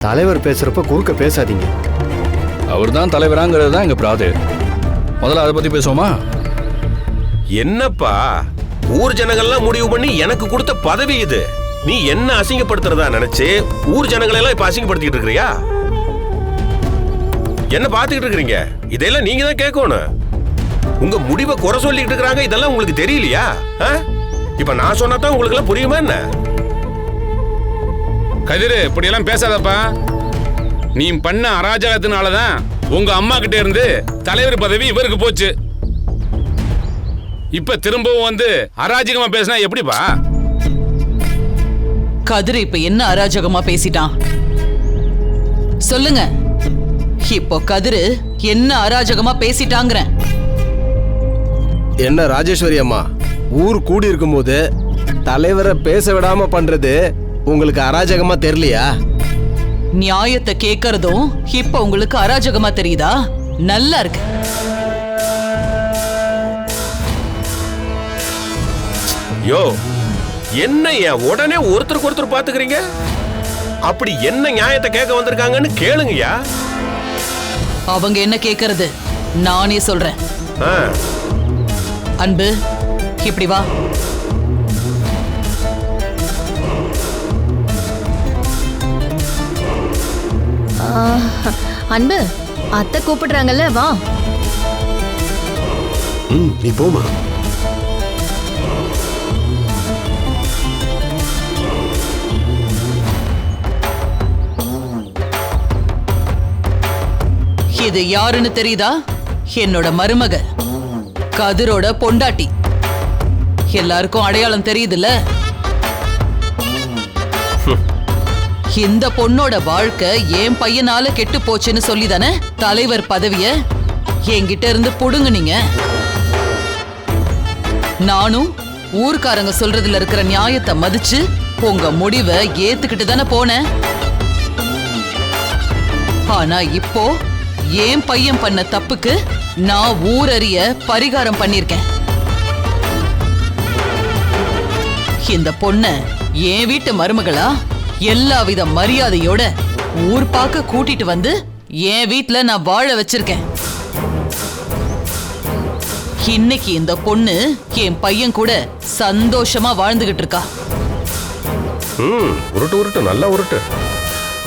தலைவர் பேசுறப்ப குறுக்க பேசாதீங்க. அவர் தான் தலைவராங்கிறது தான் எங்க பிராது. முதல்ல அதை பத்தி பேசுவோமா? என்னப்பா ஊர் ஜனங்கள்லாம் முடிவு பண்ணி எனக்கு கொடுத்த பதவி இது. நீ என்ன அசிங்கப்படுத்துறதா நினைச்சு ஊர் ஜனங்களை எல்லாம் இப்ப அசிங்கப்படுத்திட்டு இருக்கிறியா? என்ன பாத்துக்கிட்டு இருக்கிறீங்க? இதெல்லாம் நீங்க தான் கேட்கணும். உங்க முடிவை குறை சொல்லிட்டு இருக்காங்க. இதெல்லாம் உங்களுக்கு தெரியலையா? இப்ப நான் சொன்னதான் உங்களுக்கு எல்லாம் புரியுமா என்ன? கதிரு, இப்படி எல்லாம் பேசாதப்பா. நீ பண்ண அராஜகத்தினாலதான் உங்க அம்மா கிட்ட இருந்து தலைவர் பதவி இவருக்கு போச்சு. இப்ப திரும்பவும் வந்து அராஜகமா பேசினா எப்படிப்பா? கதிரு இப்ப என்ன அராஜகமா பேசிட்டான் சொல்லுங்க. இப்போ கதிரு என்ன அராஜகமா பேசிட்டாங்கற? என்ன ராஜேஸ்வரி அம்மா, ஊர் கூடி இருக்கும் போது தலைவரை பேச விடாம பண்றது உங்களுக்கு அராஜகமா தெரியலையா? நியாயத்தை கேட்கறதும் இப்ப உங்களுக்கு அராஜகமா தெரியுதா? நல்லா இருக்கு. யோ, என்ன உடனே ஒருத்தருக்கு ஒருத்தர் பாத்துக்கிறீங்க? அப்படி என்ன நியாயத்தை கேட்க வந்திருக்காங்கன்னு கேளுங்கய்யா. அவங்க என்ன கேக்குறது நானே சொல்றேன். அன்பு, இப்படி வா. அன்பு, அத்தை கூப்பிடுறாங்கல்ல, வா. நீ போமா. இது யாருன்னு தெரியுதா? என்னோட மருமக, கதிரோட பொண்டாட்டி. எல்லாருக்கும் அடையாளம் தெரியுதுல்ல? இந்த பொண்ணோட வாழ்க்கை என் பையனால கெட்டு போச்சுன்னு சொல்லிதானே தலைவர் பதவிய என்கிட்ட இருந்து புடுங்குனீங்க. நானும் ஊர்க்காரங்க சொல்றதுல இருக்கிற நியாயத்தை மதிச்சு உங்க முடிவை ஏத்துக்கிட்டு தானே போனேன். ஆனா இப்போ என் பையன் பண்ண தப்புக்கு நான் ஊரறிய பரிகாரம் பண்ணிருக்கேன். இந்த பொண்ண என் வீட்டு மருமகளா எல்லாவித மரியாதையோட ஊர் பார்க்க கூட்டிட்டு வந்து என் வீட்டுல நான் வாழ வச்சிருக்கேன். இன்னைக்கு இந்த பொண்ணு என் பையன் கூட சந்தோஷமா வாழ்ந்துகிட்டு இருக்கா. உருட்டு உருட்டு, நல்லா உருட்டு.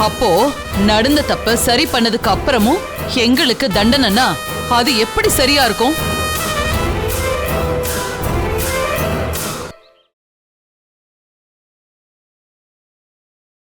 அப்போ நடந்த தப்ப சரி பண்ணதுக்கு அப்புறமும் எங்களுக்கு தண்டனைன்னா அது எப்படி சரியா இருக்கும்?